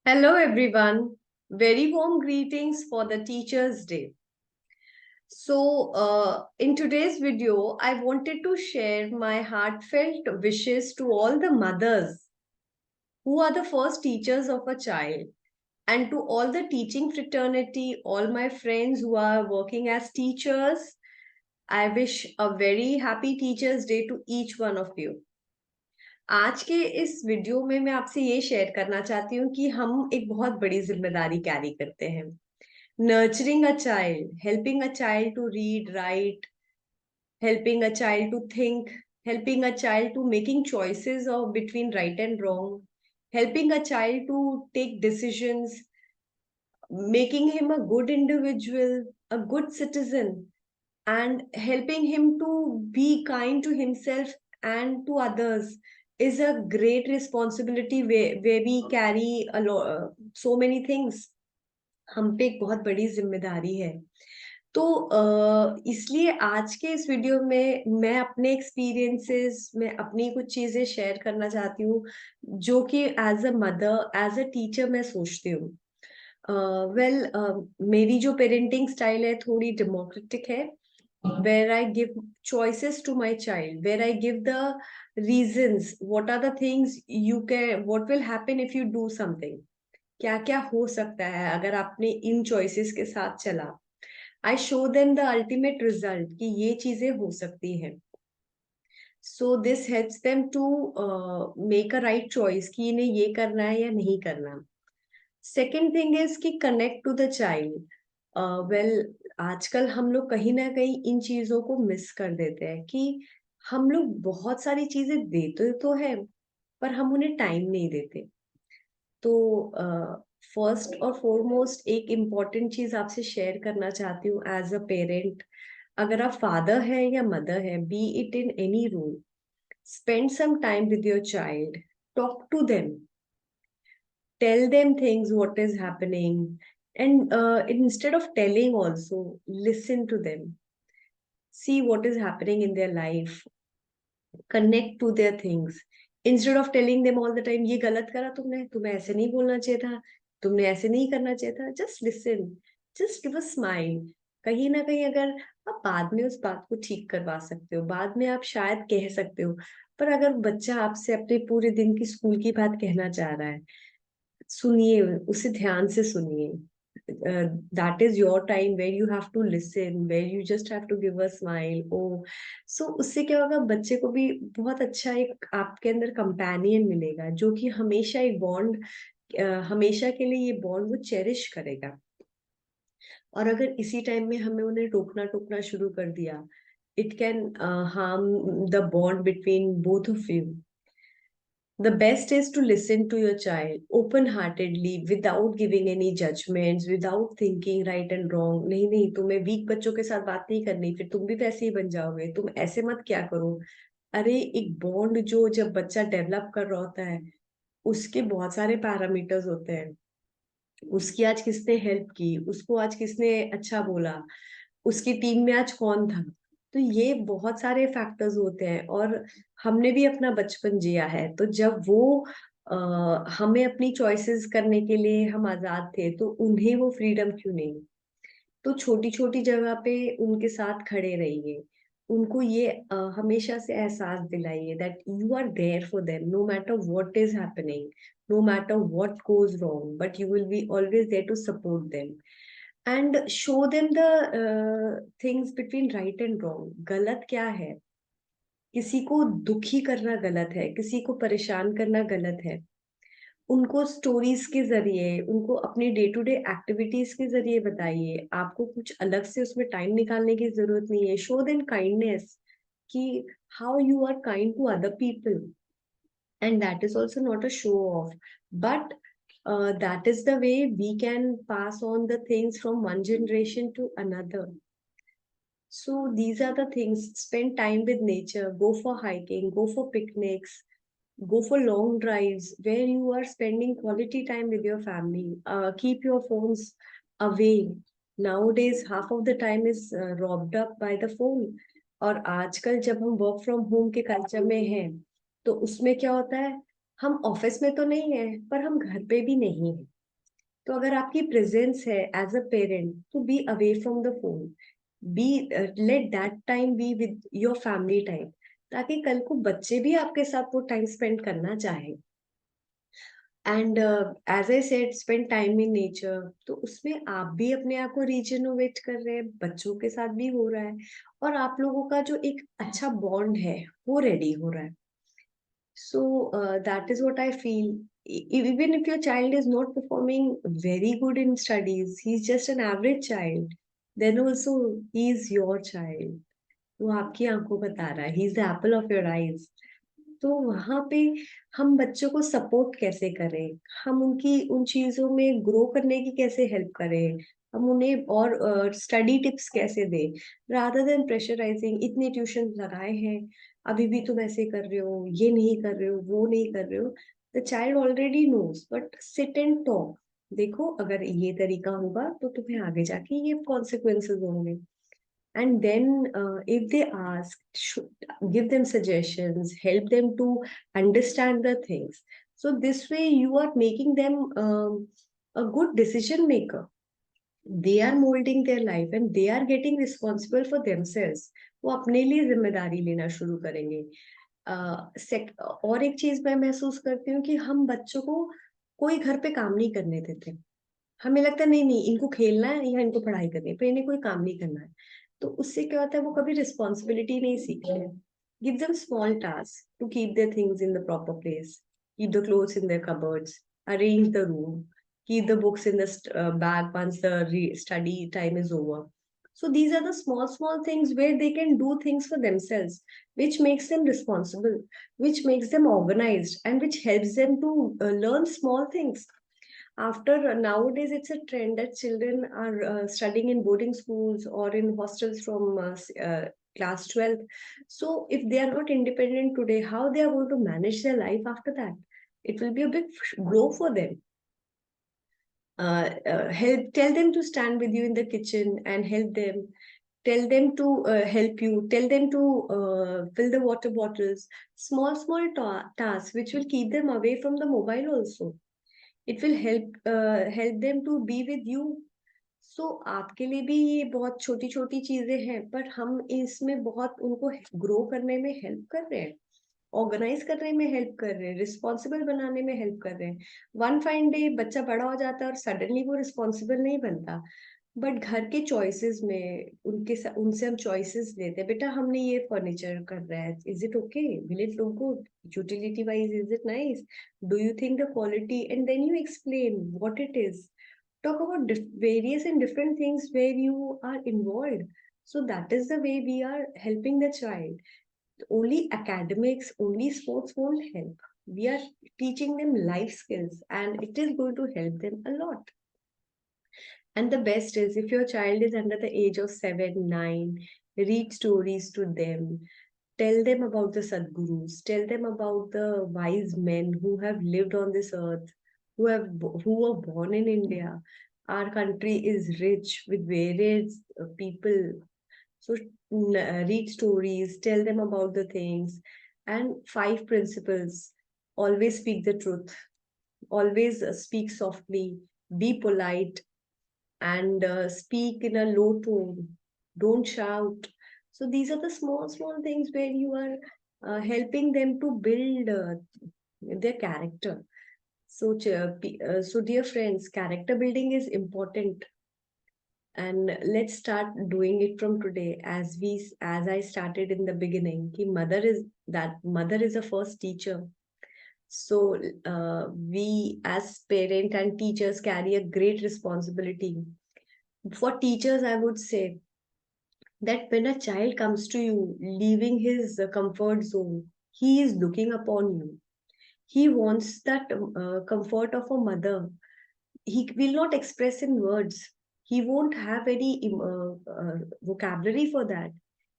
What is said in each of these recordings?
Hello, everyone. Very warm greetings for the Teachers' Day. In today's video, I wanted to share my heartfelt wishes to all the mothers who are the first teachers of a child, and to all the teaching fraternity, all my friends who are working as teachers. I wish a very happy Teachers' Day to each one of you. आज के इस video में मैं आपसे ये share करना चाहती हूँ कि हम एक बहुत बड़ी जिम्मेदारी कैरी करते हैं. Nurturing a child, helping a child to read, write, helping a child to think, helping a child to making choices of between right and wrong, helping a child to take decisions, making him a good individual, a good citizen, and helping him to be kind to himself and to others is a great responsibility where we carry so many things. हम पे एक बहुत बड़ी जिम्मेदारी है. तो इसलिए आज के इस वीडियो में मैं अपने एक्सपीरियंसेस में अपनी कुछ चीजें शेयर करना चाहती हूँ जो कि as a mother, as a teacher मैं सोचती हूँ. मेरी जो पेरेंटिंग स्टाइल है थोड़ी डेमोक्रेटिक है, where I give choices to my child, where I give the reasons, what are the things you can, what will happen if you do something, क्या क्या हो सकता है अगर आपने इन चॉइसेस के साथ चला. I show them the ultimate result कि ये चीजें हो सकती हैं. So this helps them to make a right choice कि इन्हें ये करना है या नहीं करना. सेकेंड थिंग इज कि connect to the child. Well, आजकल हम लोग कहीं ना कहीं इन चीजों को मिस कर देते हैं कि हम लोग बहुत सारी चीजें देते तो है पर हम उन्हें टाइम नहीं देते. तो फर्स्ट और फॉरमोस्ट एक इम्पॉर्टेंट चीज आपसे शेयर करना चाहती हूँ एज अ पेरेंट. अगर आप फादर है या मदर है, be it in any role, spend some time with your child, talk to them, tell them things what is happening, and instead of telling also listen to them, see what is happening in their life, connect to their things. Instead of telling them all the time ये गलत करा तुमने, तुम्हें ऐसे नहीं बोलना चाहिए था, तुमने ऐसे नहीं करना चाहिए था, just listen, just give a smile. कहीं ना कहीं अगर आप बाद में उस बात को ठीक करवा सकते हो, बाद में आप शायद कह सकते हो, पर अगर बच्चा आपसे अपने पूरे दिन की स्कूल की बात कहना चाह रहा है, सुनिए, उसे ध्यान से सुनिए. That is your time where you have to listen, where you just have to give a smile. Oh, so उससे क्या होगा, बच्चे को भी बहुत अच्छा एक आपके अंदर कंपेनियन मिलेगा जो कि हमेशा एक बॉन्ड, हमेशा के लिए ये बॉन्ड वो चेरिश करेगा. और अगर इसी टाइम में हमें उन्हें टोकना टोकना शुरू कर दिया, it can harm the bond between both of you. The best is to listen to your child open heartedly without giving any judgments, without thinking right and wrong. नहीं नहीं, तुम्हें वीक बच्चों के साथ बात नहीं करनी, फिर तुम भी वैसे ही बन जाओगे, तुम ऐसे मत क्या करो. अरे, एक बॉन्ड जो जब बच्चा डेवलप कर रहा होता है उसके बहुत सारे पैरामीटर्स होते हैं. उसकी आज किसने हेल्प की, उसको आज किसने अच्छा बोला, उसकी टीम में आज कौन था. तो ये बहुत सारे फैक्टर्स होते हैं. और हमने भी अपना बचपन जिया है, तो जब वो हमें अपनी चॉइसेस करने के लिए हम आजाद थे, तो उन्हें वो फ्रीडम क्यों नहीं. तो छोटी छोटी जगह पे उनके साथ खड़े रहिए, उनको ये हमेशा से एहसास दिलाइए that you are there for them no matter what is happening, no matter what goes wrong, but you will be always there to support them and show them the things between right and wrong. गलत क्या है, किसी को दुखी करना गलत है, किसी को परेशान करना गलत है. उनको स्टोरीज के जरिए, उनको अपनी डे टू डे एक्टिविटीज के जरिए बताइए. आपको कुछ अलग से उसमें टाइम निकालने की जरूरत नहीं है. शो देम काइंडनेस कि how you are kind to other people, and that is also not a show off, but that is the way we can pass on the things from one generation to another. So these are the things: spend time with nature, go for hiking, go for picnics, go for long drives where you are spending quality time with your family. Keep your phones away. Nowadays half of the time is robbed up by the phone. और आजकल जब हम work from home के culture में हैं, तो उसमें क्या होता है, हम ऑफिस में तो नहीं है पर हम घर पे भी नहीं है. तो अगर आपकी प्रेजेंस है एज अ पेरेंट, तो be away from the phone, be let that time be with your family time, ताकि कल को बच्चे भी आपके साथ वो टाइम स्पेंड करना चाहे। And as I said, spend time in nature, तो उसमें आप भी अपने आप को रिजेनोवेट कर रहे हैं, बच्चों के साथ भी हो रहा है, और आप लोगों का जो एक अच्छा बॉन्ड है वो रेडी हो रहा है। So that is what I feel. Even if your child is not performing very good in studies, he's just an average child, then also he is your child. वो आपकी आंखों का तारा है, he is the apple of your eyes. तो वहां पे हम बच्चों को सपोर्ट कैसे करें, हम उनकी उन चीजों में ग्रो करने की कैसे हेल्प करें, हम उन्हें और स्टडी टिप्स कैसे दें, रादर देन प्रेशराइजिंग, इतने ट्यूशन लगाए हैं, अभी भी तुम ऐसे कर रहे हो, ये नहीं कर रहे हो, वो नहीं कर रहे हो। The child already knows, but sit and talk, देखो अगर ये तरीका होगा तो तुम्हें आगे जाके ये कॉन्सिक्वेंसेस होंगे। And then if they ask, give them suggestions, help them to understand the things. So this way you are making them a good decision maker. They are molding their life and they are getting responsible for themselves. वो अपने लिए जिम्मेदारी लेना शुरू करेंगे। और एक चीज मैं महसूस करती हूँ कि हम बच्चों को कोई घर पे काम नहीं करने देते। हमें लगता है नहीं नहीं, इनको खेलना है या इनको पढ़ाई करनी है, पर इन्हें कोई काम नहीं करना है। तो उससे क्या होता है, वो कभी रिस्पॉन्सिबिलिटी नहीं सीखते हैं। Give them small task to keep their things in the proper place, keep the clothes in their cupboards, arrange the room, keep the books in the bag once the study time is over. So these are the small small things where they can do things for themselves, which makes them responsible, which makes them organized, and which helps them to learn small things. After nowadays it's a trend that children are studying in boarding schools or in hostels from class 12. So if they are not independent today, how they are going to manage their life after that? It will be a big blow for them. Help, tell them to stand with you in the kitchen and help them, tell them to help you, tell them to fill the water bottles, small small tasks which will keep them away from the mobile also. It will help them to be with you. So आपके लिए भी ये बहुत छोटी छोटी चीजें हैं, पर हम इसमें बहुत उनको ग्रो करने में हेल्प कर रहे हैं, ऑर्गेनाइज करने में हेल्प कर रहे हैं, रिस्पॉन्सिबल बनाने में हेल्प कर रहे हैं। वन फाइन डे बच्चा बड़ा हो जाता है और सडनली वो रिस्पॉन्सिबल नहीं बनता, बट घर के चॉइसेस में उनसे हम चॉइसेस लेते हैं, बेटा हमने ये फर्नीचर कर रहा है, is it okay, will it look good, utility wise is it nice, do you think the quality, and then you explain what it is. Talk about various and different things where you are involved. So that is the way we are helping the child. Only academics, only sports won't help. We are teaching them life skills and it is going to help them a lot. And the best is if your child is under the age of 7, 9, read stories to them. Tell them about the Sadgurus. Tell them about the wise men who have lived on this earth, who were born in India. Our country is rich with various people. So read stories, tell them about the things, and 5 principles. Always speak the truth. Always speak softly. Be polite and speak in a low tone. Don't shout. So these are the small, small things where you are helping them to build their character. So, so dear friends, character building is important, and let's start doing it from today. As I started in the beginning, mother is a first teacher. So we as parent and teachers carry a great responsibility. For teachers, I would say that when a child comes to you, leaving his comfort zone, he is looking upon you. He wants that comfort of a mother. He will not express in words. He won't have any vocabulary for that.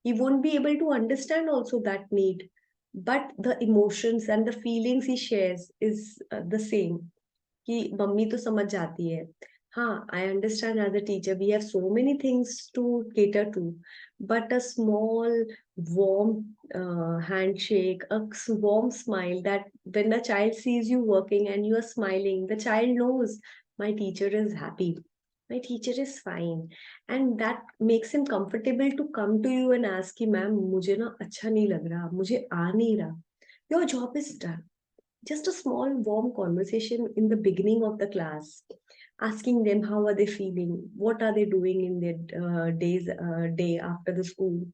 He won't be able to understand also that need. But the emotions and the feelings he shares is the same. कि mummy तो समझ जाती है। हाँ, I understand as a teacher, we have so many things to cater to, but a small, warm handshake, a warm smile, that when the child sees you working and you are smiling, the child knows, My teacher is happy, my teacher is fine, and that makes him comfortable to come to you and ask कि ma'am मुझे ना अच्छा नहीं लग रहा, मुझे आ नहीं रहा. Your job is done. Just a small warm conversation in the beginning of the class, asking them how are they feeling, what are they doing in their day after the school.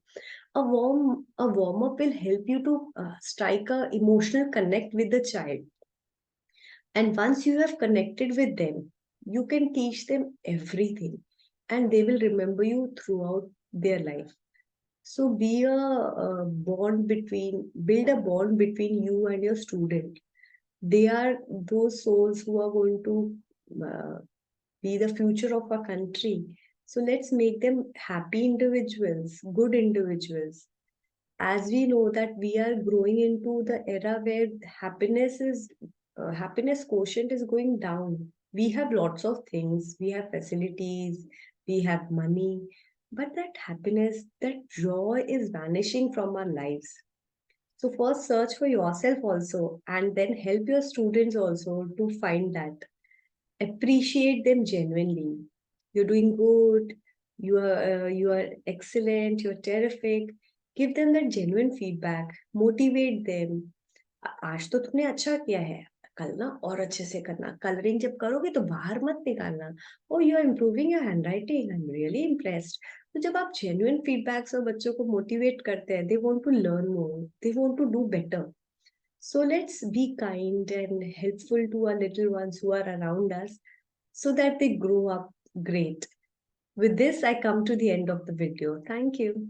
A warm up will help you to strike a emotional connect with the child. And once you have connected with them, you can teach them everything and they will remember you throughout their life. So build a bond between you and your student. They are those souls who are going to uh, be the future of our country. So let's make them happy individuals, good individuals. As we know that we are growing into the era where happiness quotient is going down. We have lots of things, we have facilities, we have money, but that happiness, that joy is vanishing from our lives. So first search for yourself also, and then help your students also to find that. Appreciate them genuinely. You're doing good, you are excellent, you're terrific. Give them that genuine feedback, motivate them. आज तो तुमने अच्छा किया है, कल ना और अच्छे से करना, कलरिंग जब करोगे तो बाहर मत निकालना. Oh you are improving your handwriting, I am really impressed. तो जब आप जेन्युइन फीडबैक्स और बच्चों को मोटिवेट करते हैं, they want to learn more, they want to do better. So let's be kind and helpful to our little ones who are around us so that they grow up great. With this, I come to the end of the video. Thank you.